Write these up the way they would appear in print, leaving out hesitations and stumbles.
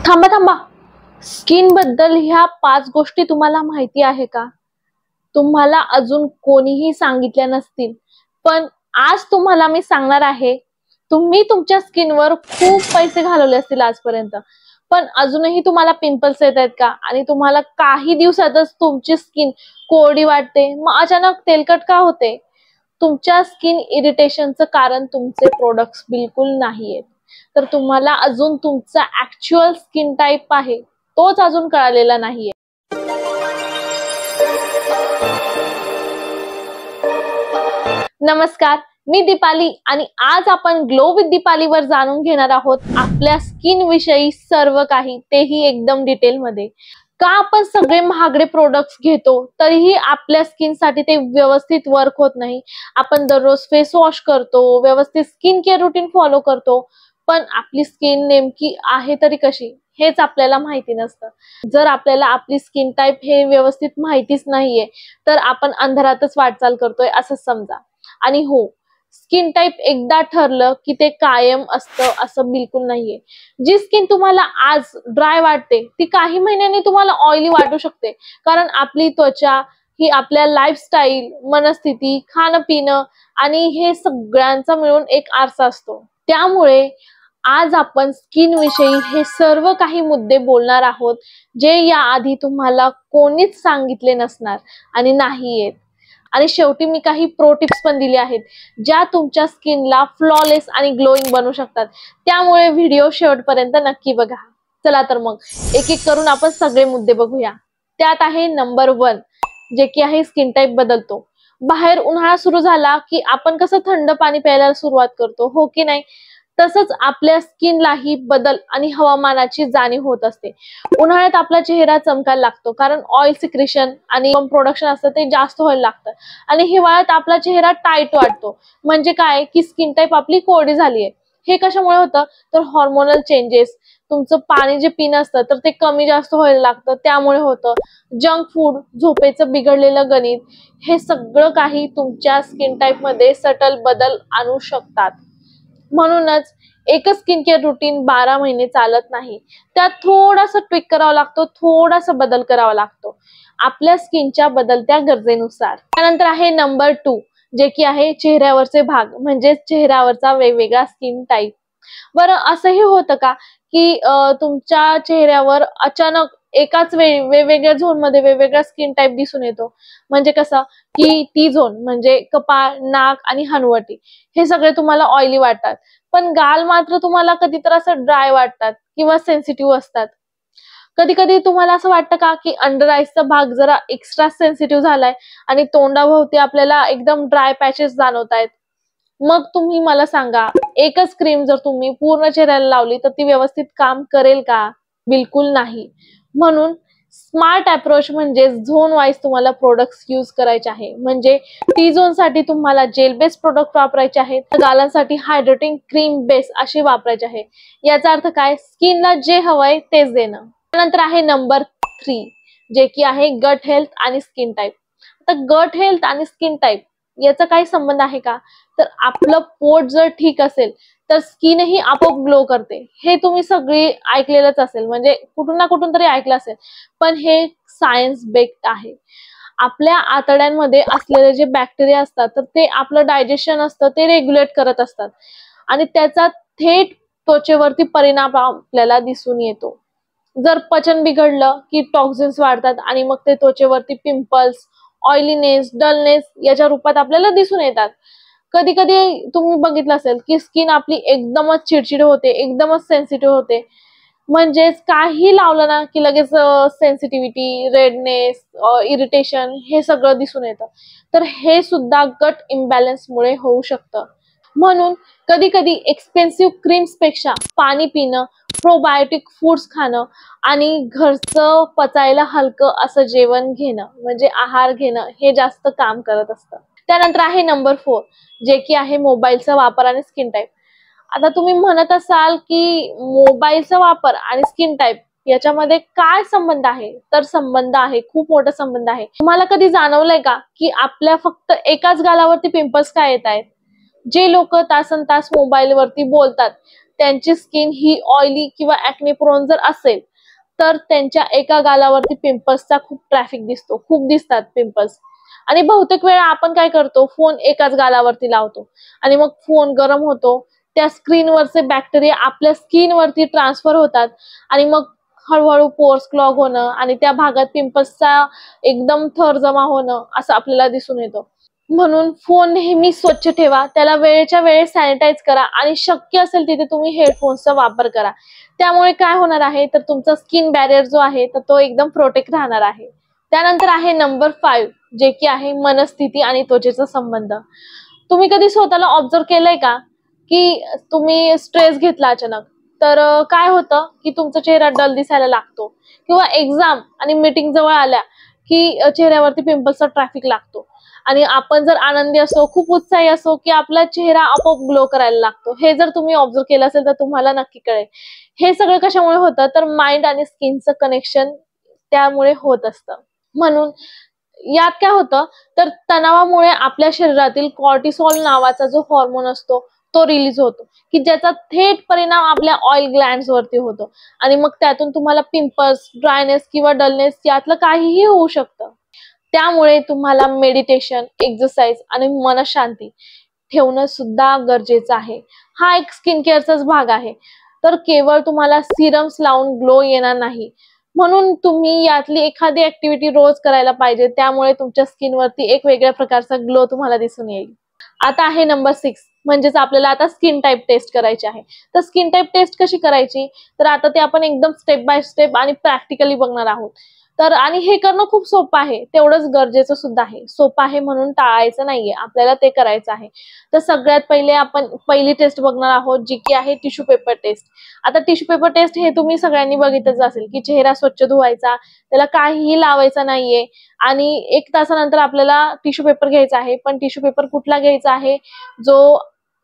थांबा थांबा, स्किन बद्दल ह्या 5 गोष्टी तुम्हाला माहिती आहे का? तुम्हाला अजून कोणीही सांगितल्या नसतील, पण आज तुम्हाला मी सांगणार आहे. तुम्ही तुमच्या स्किनवर खूप पैसे घालवले असतील आजपर्यंत, पण अजूनही तुम्हाला पिंपल्स येत आहेत का? आणि तुम्हाला काही दिवसातच तुमची स्किन कोरडी वाटते, मग अचानक तेलकट का होते? तुमच्या स्किन इरिटेशनचं कारण तुमचे प्रोडक्ट्स बिलकुल नाहीयेत. तर तुम्हाला अजून तुमचा ऍक्च्युअल स्किन टाइप आहे तोच अजून कळालेला नाहीये. नमस्कार, मी दीपाली आणि आज आपण ग्लो विथ दीपालीवर जाणून घेणार आहोत आपल्या स्किन विषयी सर्व काही, तेही एकदम डिटेल मध्ये. का आपण सगळे महागडे प्रोडक्ट्स घेतो तरीही आपल्या स्किन साठी ते व्यवस्थित वर्क होत नाही. आपण दररोज फेस वॉश करतो, व्यवस्थित स्किन केअर रुटीन फॉलो करतो, पण आपली स्किन नेमकी आहे तरी कशी हेच आपल्याला माहिती नसतं. जर आपल्याला आपली स्किन टाइप हे व्यवस्थित माहितीच नाहीये तर आपण अंधारातच वाटचाल करतोय असं समजा. आणि हो, स्किन टाइप एकदा ठरलं की ते कायम असतं असं बिलकुल नाहीये. जी स्किन तुम्हाला आज ड्राय वाटते ती काही महिन्यांनी तुम्हाला ऑइली वाटू शकते, कारण आपली त्वचा ही आपल्या लाईफस्टाईल, मनस्थिती, खाणं पिणं आणि हे सगळ्यांचा मिळून एक आरसा असतो. त्यामुळे आज आपण स्किन विषयी हे सर्व काही मुद्दे बोलणार आहोत, जे याआधी तुम्हाला कोणीच सांगितले नसणार आणि नाहीयेत. आणि शेवटी मी काही प्रो टिप्स पण दिले आहेत, ज्या तुमच्या स्किनला फ्लॉलेस आणि ग्लोईंग बनवू शकतात. त्यामुळे व्हिडिओ शेवटपर्यंत नक्की बघा. चला तर मग एक एक करून आपण सगळे मुद्दे बघूया. त्यात आहे नंबर 1, जे की आहे स्किन टाइप बदलतो. बाहेर उन्हाळा सुरू झाला की आपण कसं थंड पाणी प्यायला सुरुवात करतो, हो की नाही? तसंच आपल्या स्किनलाही बदल आणि हवामानाची जाणीव होत असते. उन्हाळ्यात आपला चेहरा चमकायला लागतो, कारण ऑइल सिक्रेशन आणि प्रोडक्शन असतं ते जास्त व्हायला लागतं. आणि हिवाळ्यात आपला चेहरा टाईट वाटतो. म्हणजे काय की स्किन टाइप आपली कोरडी झालीये. हे कशामुळे होतं? तर हॉर्मोनल चेंजेस, तुमचं पाणी जे पिणं असतं तर ते कमी जास्त व्हायला लागतं, त्यामुळे होतं. जंक फूड, झोपेचं बिघडलेलं गणित, हे सगळं काही तुमच्या स्किन टाइप मध्ये सटल बदल आणू शकतात. म्हणूनच एकच स्किन केअर रुटीन 12 महिने चालत नाही. त्यात थोडासा ट्विक करावा लागतो, थोडासा बदल करावा लागतो आपल्या स्किनच्या बदलत्या गरजेनुसार. त्यानंतर आहे नंबर 2, जे की आहे चेहऱ्यावरचे भाग, म्हणजे चेहऱ्यावरचा वेगवेगळा स्किन टाइप. बरं, असंही होतं का की तुमच्या चेहऱ्यावर अचानक एकाच वेळी वेगवेगळ्या झोन मध्ये वेगवेगळा स्किन टाइप दिसून येतो? म्हणजे कसं की टी झोन म्हणजे कपाळ, नाक आणि हनुवटी हे सगळे तुम्हाला ऑइली वाटतात, पण गाल मात्र तुम्हाला कधी तर असं ड्राय वाटतात किंवा सेन्सिटिव्ह असतात. कधी कधी तुम्हाला असं वाटतं का की अंडर आईजचा भाग जरा एक्स्ट्रा सेन्सिटिव्ह झालाय आणि तोंडाभोवती आपल्याला एकदम ड्राय पॅचेस जाणवतायत? मग तुम्ही मला सांगा, एकच क्रीम जर तुम्ही पूर्ण चेहऱ्याला लावली तर ती व्यवस्थित काम करेल का? बिलकुल नाही. म्हणून स्मार्ट अप्रोच म्हणजे झोन वाईज तुम्हाला प्रोडक्ट्स यूज करायचे आहे. म्हणजे टी झोन साठी तुम्हाला जेल बेस्ड प्रोडक्ट वापरायचे आहेत, गालांसाठी हायड्रेटिंग क्रीम बेस असे वापरायचे आहे. याचा अर्थ काय? स्किनला जे हवंय तेच देणं. त्यानंतर आहे नंबर 3, जे की आहे गट हेल्थ आणि स्किन टाइप. आता गट हेल्थ आणि स्किन टाइप याचा काही संबंध आहे का? तर आपलं पोट जर ठीक असेल तर स्किनही आपोआप ग्लो करते. हे तुम्ही सगळी ऐकलेलंच असेल, म्हणजे कुठून ना कुठून तरी ऐकलं असेल, पण हे सायन्स बेस्ड आहे. आपल्या आतड्यांमध्ये असलेले जे बॅक्टेरिया असतात तर ते आपलं डायजेशन असतं ते रेग्युलेट करत असतात आणि त्याचा थेट त्वचेवरती परिणाम आपल्याला दिसून येतो. जर पचन बिघडलं की टॉक्सिन्स वाढतात आणि मग ते त्वचेवरती पिंपल्स, ऑइलीनेस, डलनेस याच्या रूपात आपल्याला दिसून येतात. कधी कधी तुम्ही बघितलं असेल की स्किन आपली एकदमच चिडचिड होते, एकदमच सेन्सिटिव्ह होते. म्हणजेच काही लावलं ना की लगेच सेन्सिटिव्हिटी, रेडनेस, इरिटेशन हे सगळं दिसून येतं. तर हे सुद्धा गट इम्बॅलन्स मुळे होऊ शकतं. म्हणून कधी कधी एक्सपेन्सिव्ह क्रीम्स पेक्षा पाणी पिणं, प्रोबायोटिक फूड्स खाणं आणि घरचं पचायला हलकं असं जेवण घेणं, म्हणजे आहार घेणं, हे जास्त काम करत असतं. त्यानंतर आहे नंबर 4, जे की आहे मोबाईलचा वापर आणि स्किन टाइप. आता तुम्ही म्हणत असाल की मोबाईलचा वापर आणि स्किन टाइप याच्यामध्ये काय संबंध आहे? तर संबंध आहे, खूप मोठा संबंध आहे. तुम्हाला कधी जाणवलंय का की आपल्या फक्त एकाच गालावरती पिंपल्स काय येत आहेत? जे लोक तासनतास मोबाईल वरती बोलतात त्यांची स्किन ही ऑइली किंवा ऍक्ने प्रोन जर असेल तर त्यांच्या एका गालावरती पिंपल्सचा खूप ट्रॅफिक दिसतो, खूप दिसतात पिंपल्स. आणि बहुतेक वेळा आपण काय करतो, फोन एकाच गालावरती लावतो आणि मग फोन गरम होतो, त्या स्क्रीनवरचे बॅक्टेरिया आपल्या स्किनवरती ट्रान्सफर होतात आणि मग हळूहळू पोर्स क्लॉग होणं आणि त्या भागात पिंपल्सचा एकदम थर जमा होणं असं आपल्याला दिसून येतं. म्हणून फोन नेहमी स्वच्छ ठेवा, त्याला वेळेच्या वेळेस सॅनिटाईज करा आणि शक्य असेल तिथे तुम्ही हेडफोन्सचा वापर करा. त्यामुळे काय होणार आहे तर तुमचा स्किन बॅरियर जो आहे तर तो एकदम प्रोटेक्ट राहणार आहे. त्यानंतर आहे नंबर 5, जे की आहे मनस्थिती आणि त्वचेचा संबंध. तुम्ही कधी स्वतःला ऑब्झर्व केलंय का की तुम्ही स्ट्रेस घेतला अचानक तर काय होतं की तुमचा चेहरा डल दिसायला लागतो, किंवा एक्झाम आणि मीटिंग जवळ आल्या की चेहऱ्यावरती पिंपल्सचा ट्रॅफिक लागतो आणि आपण जर आनंदी असो, खूप उत्साही असो की आपला चेहरा आपोआप ग्लो करायला लागतो. हे जर तुम्ही ऑब्झर्व केलं असेल तर तुम्हाला नक्की कळेल. हे सगळं कशामुळे होतं तर माइंड आणि स्किनचं कनेक्शन त्यामुळे होत असतं. म्हणून यात काय होतं तर तणावामुळे आपल्या शरीरातील कॉर्टिसॉल नावाचा जो हॉर्मोन असतो तो रिलीज होतो, की ज्याचा थेट परिणाम आपल्या ऑइल ग्लँड्स वरती होतो आणि मग त्यातून तुम्हाला पिंपल्स, ड्रायनेस किंवा डलनेस यातलं काहीही होऊ शकतं. त्यामुळे तुम्हाला मेडिटेशन, एक्सरसाइज आणि मनशांती ठेवणं सुद्धा गरजेचं आहे. हा एक स्किन केअरचाच भाग आहे. तर केवळ तुम्हाला सिरम्स लावून ग्लो येणार नाही. म्हणून तुम्ही यातली एखादी ऍक्टिव्हिटी रोज करायला पाहिजे. त्यामुळे तुमच्या स्किनवरती एक वेगळ्या प्रकारचा ग्लो तुम्हाला दिसून येईल. आता आहे नंबर 6, म्हणजेच आपल्याला आता स्किन टाइप टेस्ट करायची आहे. तर स्किन टाइप टेस्ट कशी करायची तर आता ते आपण एकदम स्टेप बाय स्टेप आणि प्रॅक्टिकली बघणार आहोत. तर आणि हे करणं खूप सोपं आहे, तेवढंच गरजेचं सुद्धा आहे. सोपं आहे म्हणून टाळायचं नाहीये, आपल्याला ते करायचं आहे. तर सगळ्यात पहिले आपण पहिली टेस्ट बघणार आहोत, जी की आहे टिश्यू पेपर टेस्ट. आता टिश्यू पेपर टेस्ट हे तुम्ही सगळ्यांनी बघितलंच असेल, की चेहरा स्वच्छ धुवायचा, त्याला काहीही लावायचं नाहीये आणि 1 तासानंतर आपल्याला टिश्यू पेपर घ्यायचा आहे. पण टिश्यू पेपर कुठला घ्यायचा आहे, जो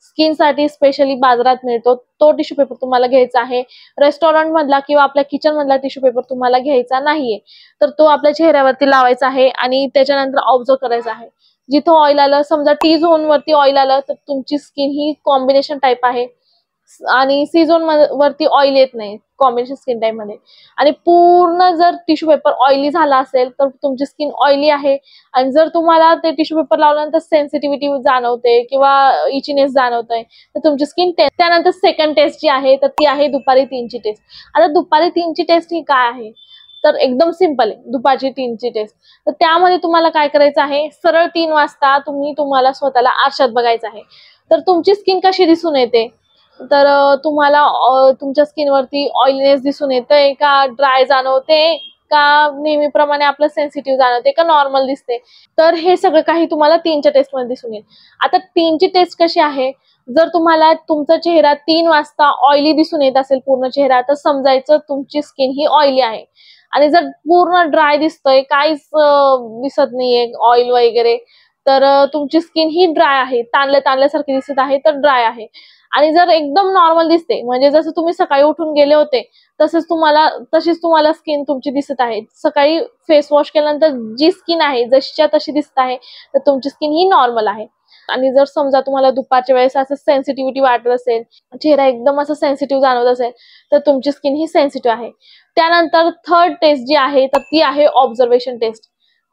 स्किन साठी स्पेशली बाजारात मिळतो तो टिश्यू पेपर तुम्हाला घ्यायचा आहे. रेस्टॉरंट मधला किंवा आपल्या किचन मधला टिश्यू पेपर तुम्हाला घ्यायचा नाहीये. तर तो आपल्या चेहऱ्यावरती लावायचा आहे आणि त्याच्यानंतर ऑब्झर्व करायचा आहे. जिथं ऑइल आलं, समजा टी झोन वरती ऑइल आलं तर तुमची स्किन ही कॉम्बिनेशन टाइप आहे आणि सी झोन वरती ऑइल येत नाही कॉम्बिनेशन स्किन टाइप मध्ये. आणि पूर्ण जर टिश्यू पेपर ऑइली झाला असेल तर तुमची स्किन ऑइली आहे. आणि जर तुम्हाला ते टिश्यू पेपर लावल्यानंतर सेन्सिटिव्हिटी जाणवते किंवा इचिनेस जाणवतंय तर तुमची स्किन टेस्ट. त्यानंतर सेकंड टेस्ट जी आहे तर ती आहे दुपारी 3ची टेस्ट. आता दुपारी 3ची टेस्ट ही काय आहे तर एकदम सिंपल आहे दुपारची 3ची टेस्ट. तर त्यामध्ये तुम्हाला काय करायचं आहे, सरळ 3 वाजता तुम्हाला स्वतःला आरशात बघायचं आहे. तर तुमची स्किन कशी दिसून येते तर तुम्हाला तुमच्या स्किनवरती ऑइलीनेस दिसून येतंय का, ड्राय जाणवते का, नेहमीप्रमाणे आपलं सेन्सिटिव्ह जाणवते का, नॉर्मल दिसते. तर हे सगळं काही तुम्हाला 3च्या टेस्ट मध्ये दिसून येईल. आता 3ची टेस्ट कशी आहे, जर तुम्हाला तुमचा चेहरा 3 वाजता ऑइली दिसून येत असेल पूर्ण चेहरा तर समजायचं तुमची स्किन ही ऑइली आहे. आणि जर पूर्ण ड्राय दिसतोय, काहीच दिसत नाहीये ऑइल वगैरे, तर तुमची स्किन ही ड्राय आहे, ताणल्यासारखी दिसत आहे तर ड्राय आहे. आणि जर एकदम नॉर्मल दिसते, म्हणजे जसं तुम्ही सकाळी उठून गेले होते तशीच तुम्हाला स्किन तुमची दिसत आहे, सकाळी फेस वॉश केल्यानंतर जी स्किन आहे जशीच्या तशी दिसत आहे तर तुमची स्किन ही नॉर्मल आहे. आणि जर समजा तुम्हाला दुपारच्या वेळेस असं सेन्सिटिव्हिटी वाटत असेल, चेहरा एकदम असं सेन्सिटिव्ह जाणवत असेल तर तुमची स्किन ही सेन्सिटिव्ह आहे. त्यानंतर थर्ड टेस्ट जी आहे तर ती आहे ऑब्झर्वेशन टेस्ट.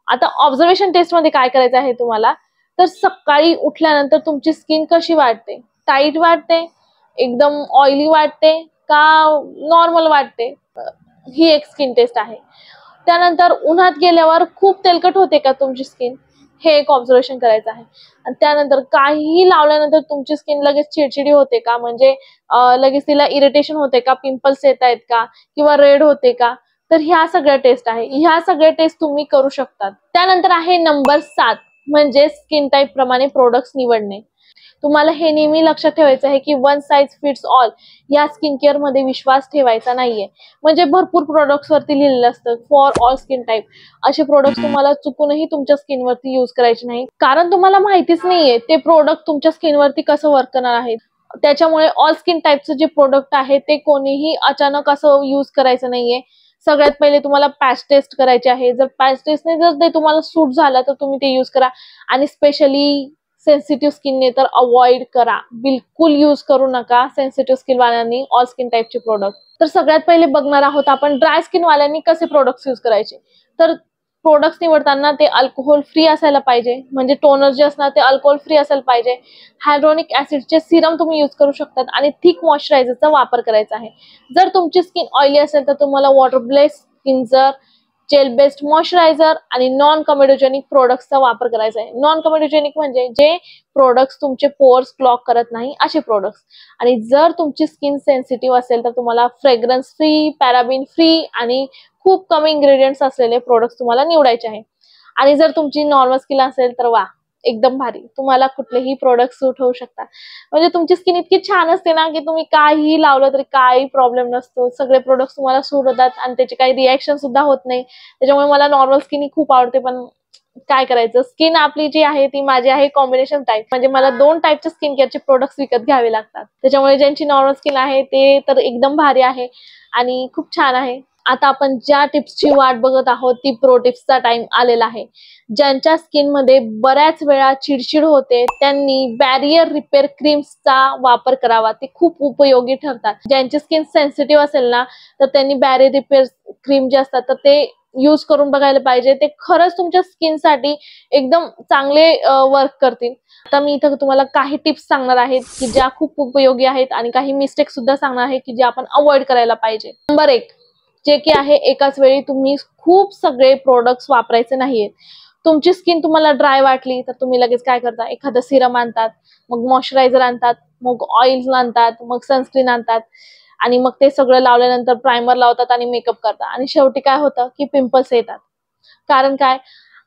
आता ऑब्झर्वेशन टेस्ट मध्ये काय करायचं आहे तुम्हाला तर सकाळी उठल्यानंतर तुमची स्किन कशी वाटते, टाईट वाटते, एकदम ऑइली वाटते का नॉर्मल वाटते, ही एक स्किन टेस्ट आहे. त्यानंतर उन्हात गेल्यावर खूप तेलकट होते का तुमची स्किन, हे एक ऑब्झर्वेशन करायचं आहे. आणि त्यानंतर काहीही लावल्यानंतर तुमची स्किन लगेच चिडचिडी होते का, म्हणजे लगेच तिला इरिटेशन होते का, पिंपल्स येत आहेत का किंवा रेड होते का, तर ह्या सगळ्या टेस्ट आहे. ह्या सगळ्या टेस्ट तुम्ही करू शकता. त्यानंतर आहे नंबर 7, म्हणजे स्किन टाइप प्रमाणे प्रोडक्ट्स निवडणे. तुम्हाला हे नेहमी लक्षात ठेवायचं आहे की वन साइज फिट्स ऑल या स्किन केअर मध्ये विश्वास ठेवायचा नाहीये. म्हणजे भरपूर प्रोडक्ट्स वरती लिहिलेलं असतं फॉर ऑल स्किन टाइप. असे प्रोडक्ट्स तुम्हाला चुकूनही तुमच्या स्किनवरती यूज करायचे नाही, कारण तुम्हाला माहितीच नाहीये ते प्रोडक्ट तुमच्या स्किनवरती कसं वर्क करणार आहे. त्याच्यामुळे ऑल स्किन टाइपचं जे प्रोडक्ट आहे ते कोणीही अचानक असं यूज करायचं नाहीये. सगळ्यात पहिले तुम्हाला पॅच टेस्ट करायचे आहे. जर पॅच टेस्टने जर ते तुम्हाला सूट झालं तर तुम्ही ते यूज करा. आणि स्पेशली सेन्सिटिव्ह स्किनने तर अवॉइड करा, बिलकुल यूज करू नका सेन्सिटिव्ह स्किन वाल्यांनी ऑल स्किन टाईपचे प्रोडक्ट. तर सगळ्यात पहिले बघणार आहोत आपण ड्राय स्किन वाल्यांनी कसे प्रोडक्ट्स यूज करायचे. तर प्रोडक्ट्स निवडताना ते अल्कोहोल फ्री असायला पाहिजे, म्हणजे टोनर जे असणार ते अल्कोहोल फ्री असायला पाहिजे. हायड्रोनिक ऍसिडचे सिरम तुम्ही यूज करू शकतात आणि थिक मॉइश्चरायझरचा वापर करायचा आहे. जर तुमची स्किन ऑइली असेल तर तुम्हाला water based cleanser, gel based moisturiser and non comedogenic प्रोडक्ट्सचा वापर करायचा आहे. नॉन कमेडोजेनिक म्हणजे जे प्रोडक्ट्स तुमचे पोर्स क्लॉग करत नाही असे प्रोडक्ट्स. आणि जर तुमची स्किन सेन्सिटिव्ह असेल तर तुम्हाला फ्रेग्रन्स फ्री, पॅराबिन फ्री आणि खूप कमी इन्ग्रेडियंट्स असलेले प्रोडक्ट्स तुम्हाला निवडायचे आहे. आणि जर तुमची नॉर्मल स्किन असेल तर वा, एकदम भारी, तुम्हाला कुठलेही प्रोडक्ट सूट होऊ शकतात. म्हणजे तुमची स्किन इतकी छान असते ना की तुम्ही काहीही लावलं तरी काही प्रॉब्लेम नसतो, सगळे प्रोडक्ट्स तुम्हाला सूट होतात आणि त्याची काही रिॲक्शन सुद्धा होत नाही. त्याच्यामुळे मला नॉर्मल स्किन ही खूप आवडते. पण काय करायचं, स्किन आपली जी आहे ती माझी आहे कॉम्बिनेशन टाईप, म्हणजे मला 2 टाईपचे स्किन केअरचे प्रोडक्ट्स विकत घ्यावे लागतात. त्याच्यामुळे ज्यांची नॉर्मल स्किन आहे ते तर एकदम भारी आहे आणि खूप छान आहे. आता आपण ज्या टिप्सची वाट बघत आहोत ती प्रो टिप्सचा टाइम आलेला आहे. ज्यांच्या स्किन मध्ये बऱ्याच वेळा चिडचिड होते त्यांनी बॅरियर रिपेअर क्रीम्सचा वापर करावा, ते खूप उपयोगी ठरतात. ज्यांची स्किन सेन्सिटिव्ह असेल ना तर त्यांनी बॅरियर रिपेअर क्रीम जे असतात तर ते यूज करून बघायला पाहिजे. ते खरंच तुमच्या स्किन साठी एकदम चांगले वर्क करतील. आता मी इथं तुम्हाला काही टिप्स सांगणार आहेत की ज्या खूप उपयोगी आहेत आणि काही मिस्टेक सुद्धा सांगणार आहे की जे आपण अवॉइड करायला पाहिजे. नंबर 1, जे की आहे एकाच वेळी तुम्ही खूप सगळे प्रोडक्ट्स वापरायचे नाहीयेत. तुमची स्किन तुम्हाला ड्राय वाटली तर तुम्ही लगेच काय करता, एखादं सिरम आणतात, मग मॉइश्चरायझर आणतात, मग ऑइल आणतात, मग सनस्क्रीन आणतात आणि मग ते सगळं लावल्यानंतर प्रायमर लावतात आणि मेकअप करतात आणि शेवटी काय होतं की पिंपल्स येतात. कारण काय,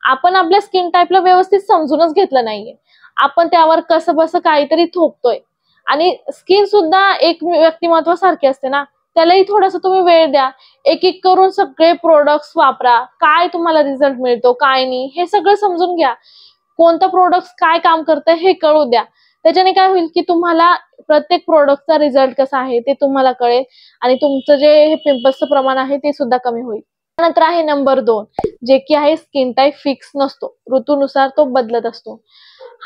आपण आपल्या स्किन टाईपला व्यवस्थित समजूनच घेतलं नाहीये. आपण त्यावर कसं बसं काहीतरी थोपतोय. आणि स्किन सुद्धा एक व्यक्तिमत्व सारखी असते ना, त्यालाही थोडंसं तुम्ही वेळ द्या. एक एक करून सगळे प्रोडक्ट्स वापरा, काय तुम्हाला रिझल्ट मिळतो काय नाही हे सगळं समजून घ्या. कोणतं प्रोडक्ट काय काम करतं हे कळू द्या. त्याच्याने काय होईल की तुम्हाला प्रत्येक प्रोडक्टचा रिझल्ट कसा आहे ते तुम्हाला कळेल आणि तुमचं जे पिंपल्सचं प्रमाण आहे ते सुद्धा कमी होईल. त्यानंतर आहे नंबर 2, जे की आहे स्किन टाईप फिक्स नसतो, ऋतूनुसार तो बदलत असतो.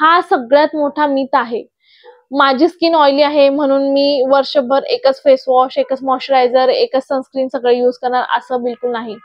हा सगळ्यात मोठा मिथ आहे. माझी स्किन ऑइली आहे म्हणून मी वर्षभर एकच फेस वॉश, एकच मॉइश्चरायझर, एकच सनस्क्रीन सगळं यूज करणार असं बिलकुल नाही.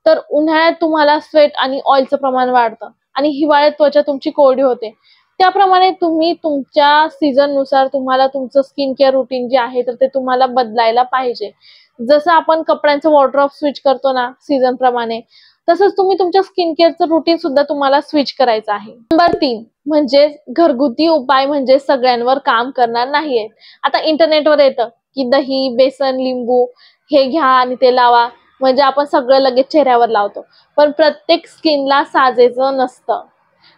तर उन्हाळ्यात तुम्हाला स्वेट आणि ऑइलचं प्रमाण वाढतं आणि हिवाळ्यात त्वचा तुमची कोरडी होते. त्याप्रमाणे तुम्ही तुमच्या सीझन नुसार तुम्हाला तुमचं स्किन केअर रुटीन जे आहे तर ते तुम्हाला बदलायला पाहिजे. जसं आपण कपड्यांचं वॉर्डरोब स्विच करतो ना सीझन प्रमाणे, तसंच तुम्ही तुमच्या स्किन केअरचं रुटीन सुद्धा तुम्हाला स्विच करायचं आहे. नंबर 3 म्हणजे घरगुती उपाय म्हणजे सगळ्यांवर काम करणार नाहीये. आता इंटरनेटवर येतं की दही, बेसन, लिंबू हे घ्या आणि ते लावा, म्हणजे आपण सगळं लगेच चेहऱ्यावर लावतो. पण प्रत्येक स्किनला साजेचं नसतं.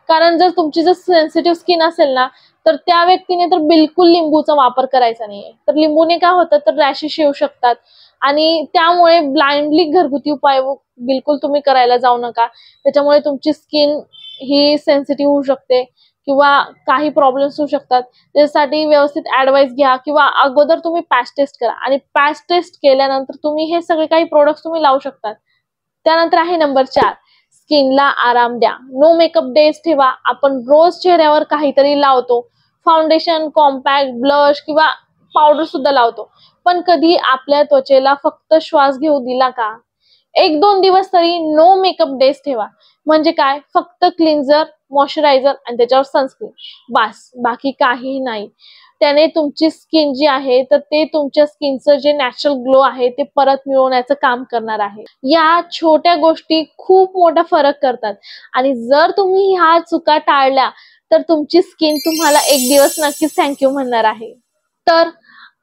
कारण जर तुमची जर सेन्सिटिव्ह स्किन असेल ना तर त्या व्यक्तीने तर बिलकुल लिंबूचा वापर करायचा नाहीये. तर लिंबूने काय होतं तर रॅशेस येऊ शकतात आणि त्यामुळे ब्लाइंडली घरगुती उपाय बिलकुल तुम्ही करायला जाऊ नका. त्याच्यामुळे तुमची स्किन ही सेन्सिटिव्ह होऊ शकते किंवा काही प्रॉब्लेम्स होऊ शकतात. त्यासाठी व्यवस्थित ऍडवाइस घ्या किंवा अगोदर तुम्ही पॅच टेस्ट करा आणि पॅच टेस्ट केल्यानंतर तुम्ही हे सगळे काही प्रोडक्ट्स तुम्ही लावू शकता. त्यानंतर आहे नंबर 4, स्किनला आराम द्या. नो मेकअप डेज ठेवा. आपण रोज चेहऱ्यावर काहीतरी लावतो, फाउंडेशन, कॉम्पॅक्ट, ब्लश किंवा पावडर सुद्धा लावतो. पण कधी आपल्या त्वचेला फक्त श्वास घेऊ दिला का? 1-2 दिवस तरी नो मेकअप डेज ठेवा. म्हणजे काय, फक्त क्लिन्झर, मॉइश्चरायझर आणि त्याच्यावर सनस्क्रीन, बास, बाकी काही नाही. त्याने तुमची स्किन जी आहे तर ते तुमच्या स्किनचं जे नॅचरल ग्लो आहे ते परत मिळवण्याचं काम करणार आहे. या छोट्या गोष्टी खूप मोठा फरक करतात आणि जर तुम्ही ह्या चुका टाळल्या तर तुमची स्किन तुम्हाला एक दिवस नक्कीच थँक्यू म्हणणार आहे. तर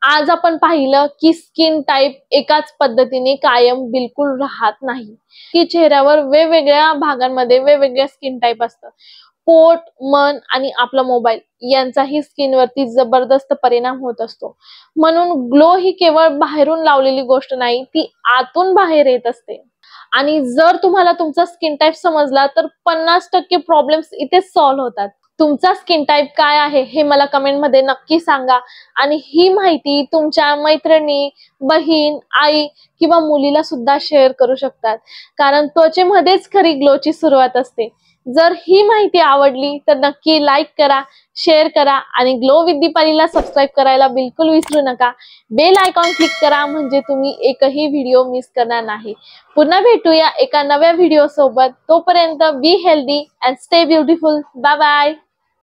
आज आपण पाहिलं की स्किन टाईप एकाच पद्धतीने कायम बिलकुल राहत नाही, की चेहऱ्यावर वेगवेगळ्या भागांमध्ये वेगवेगळ्या स्किन टाईप असतं. पोट, मन आणि आपला मोबाईल यांचाही स्किनवरती जबरदस्त परिणाम होत असतो. म्हणून ग्लो ही केवळ बाहेरून लावलेली गोष्ट नाही, ती आतून बाहेर येत असते. आणि जर तुम्हाला तुमचा स्किन टाईप समजला तर 50% प्रॉब्लेम्स इथेच सॉल्व्ह होतात. तुमचा स्किन टाईप काय आहे हे मला कमेंट मध्ये नक्की सांगा आणि ही माहिती तुमच्या मैत्रिणी, बहीण, आई किंवा मुलीला सुद्धा शेअर करू शकतात. कारण त्वचेमध्येच खरी ग्लोची सुरुवात असते. जर ही माहिती आवडली तर नक्की लाईक करा, शेअर करा आणि ग्लो विथ दीपालीला सबस्क्राईब करायला बिलकुल विसरू नका. बेल आयकॉन क्लिक करा म्हणजे तुम्ही एकही व्हिडिओ मिस करणार नाही. पुन्हा भेटूया एका नव्या व्हिडिओ सोबत. तोपर्यंत be healthy and stay beautiful. Bye bye.